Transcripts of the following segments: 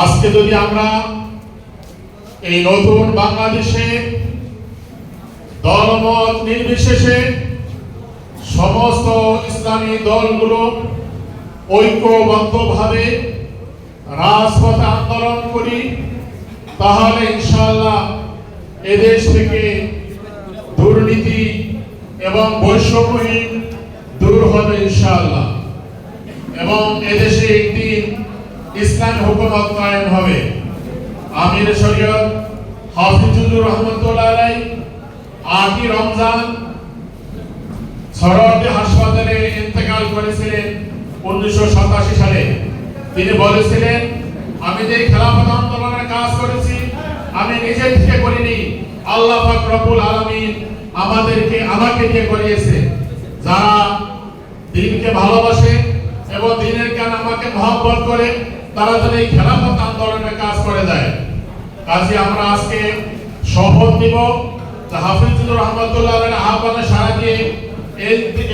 আজকে যদি আমরা এই নতুন বাংলাদেশে দলমত নির্বিশেষে সমস্ত ইসলামী দলগুলো ঐক্যবদ্ধভাবে রাজপথে আন্দোলন করি, তাহলে ইনশাআল্লাহ এদেশ থেকে দুর্নীতি এবং বৈষম্যহীন দূর হবে ইনশাআল্লাহ, এবং এদেশে একটি ইসলামী হুকুমত কায়েম হবে। আমির শরীয়ত হাফিজুর রহমতুল্লাহ আলাইহি 8 রমজান সরওয়ার্দী হাসপাতালে ইন্তেকাল করেছিলেন 1987 সালে। তিনি বলেছিলেন, আমি যে খেলাফত আন্দোলনের কাজ করেছি আমি নিজে থেকে করিনি, আল্লাহ পাক রব্বুল আলামিন আমাকে দিয়ে করিয়েছে। যারা দ্বীনকে ভালোবাসে এবং দ্বীনের কেন আমাকে মহব্বত করে, তারা যেন এই খেলাফত আন্দোলনের কাজ করে দেয়। কাজে আমরা আজকে শপথ নিব যে হাফিজুর রহমতুল্লাহ আলাইহির আহ্বানে সাড়া দিয়ে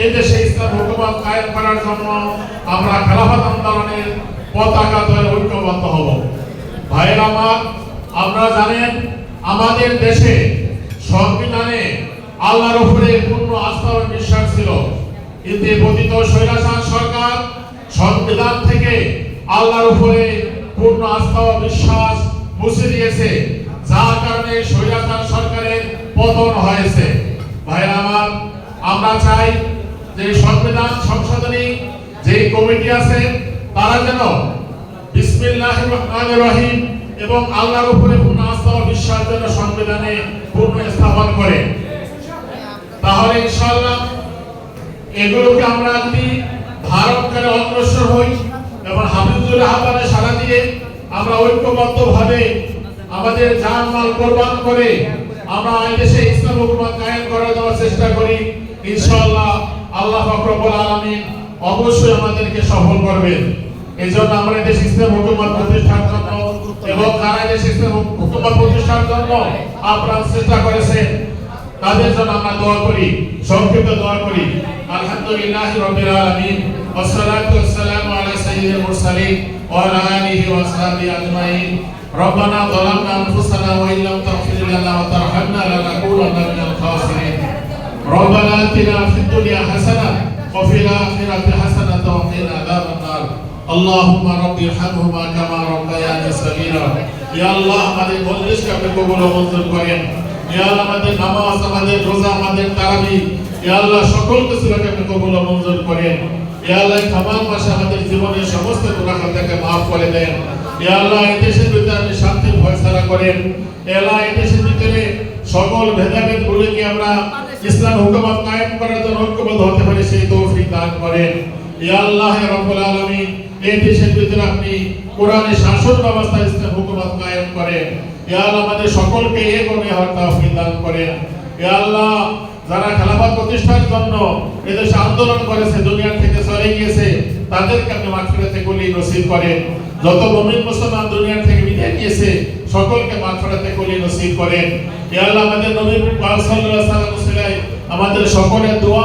এই দেশে ইসলাম হুকুমত কায়েম করার জন্য আমরা খেলাফত আন্দোলনের পতাকা ধরে ঐক্যবদ্ধ হব। ভাইয়েরা আমার, আপনারা জানেন আমাদের দেশে সংবিধানে আল্লাহর উপরে পূর্ণ আস্থা ও বিশ্বাস ছিল, কিন্তু পতিত স্বৈরাচার সরকার সংবিধান থেকে আল্লাহর উপরে পূর্ণ আস্থা ও বিশ্বাস মুছে দিয়েছে, যার কারণে স্বৈরাচার সরকারের পতন হয়েছে। ভাইরা আমার, আমরা চাই যে সংবিধান সংশোধনী যে কমিটি আছে তারা যেন বিসমিল্লাহির রহমানির রহিম এবং আল্লাহর উপরে পূর্ণ আস্থা ও বিশ্বাস যেন সংবিধানে পূর্ণ স্থাপন করে, তাহলে ইনশাআল্লাহ এগুলোকে আমরা যদি ধারণ করে অগ্রসর হই এবং হাফিজুর আহ্বানে সাড়া দিয়ে আমরা ঐক্যবদ্ধভাবে আমাদের জান মাল কোরবান করে আমরা এই দেশে ইসলাম হুকুমত কায়েম করার জন্য চেষ্টা করি, ইনশাআল্লাহ আল্লাহ পাক রব্বুল আলামিন অবশ্যই আমাদেরকে সফল করবেন। এইজন্য আমরা এই দেশে ইসলাম হুকুমত প্রতিষ্ঠার জন্য এবং যারা এই দেশে ইসলাম হুকুমত প্রতিষ্ঠার জন্য আপনারা চেষ্টা করেছেন তাদের জন্য আমরা দোয়া করি, সংক্ষিপ্ত দোয়া করি। আলহামদুলিল্লাহি রাব্বিল আলামিন ওয়াসসালাতু ওয়াসসালামু আলা সাইয়্যিদিল মুরসালিন ওয়া আলা আলিহি ওয়া সাহবিহি আজমাইন। রব্বানা যালামনা আনফুসানা ওয়া ইল্লাম তাগফির লানা ওয়া তারহামনা লানাকুনান্না মিনাল খাসিরিন। রব্বানা আতিনা ফিদ দুনিয়া হাসানাহ ওয়া ফিল আখিরাতি হাসানাহ ওয়া কিনা আযাবান নার। আল্লাহুম্মা রাব্বি ইরহামহুমা কামা রাব্বায়ানি সগীরা। ইয়া আল্লাহ, আমাদের মজলিসকে আপনি কবুল ও মঞ্জুর করেন। ইয়া আল্লাহ, আমাদের নামাজ, আমাদের রোজা, আমাদের তারাবি, ইয়া আল্লাহ সকল কিছুকে আপনি কবুল ও মঞ্জুর করেন। ইয়া আল্লাহ, তামাম মাসে আমাদের জীবনের সমস্ত গুনাহ থেকে maaf করে দেন। ইয়া আল্লাহ, এই দেশের ভিতরে আপনি শান্তির ফয়সালা করেন। ইয়া আল্লাহ, এই দেশের ভিতরে সকল ভেদাভেদ ভুলে আমরা ইসলাম হুকুমত কায়েম করার জন্য ঐক্যবদ্ধ হতে পারি সেই তৌফিক দান করেন। ইয়া আল্লাহ রাব্বুল আলামিন, এই দেশের ভিতরে আপনি কোরআনের শাসন ব্যবস্থা ইসলাম হুকুমত কায়েম করেন। ইয়া আল্লাহ, আমাদের সকলকে এক হওয়ার তৌফিক দান করেন। ইয়া আল্লাহ, যারা খেলাফত প্রতিষ্ঠার জন্য এদেশে আন্দোলন করেছে, দুনিয়া থেকে চলে গিয়েছে, তাদেরকে আপনি মাগফিরাতে কুলি নসিব করেন। যত মুমিন মুসলমান দুনিয়া থেকে বিদায় নিয়েছে, সকলকে মাগফিরাতে কুলি নসিব করেন। ইয়া আল্লাহ, আমাদের নবী পাক সাল্লাল্লাহু আলাইহি ওয়াসাল্লাম আমাদের সকলের দোয়া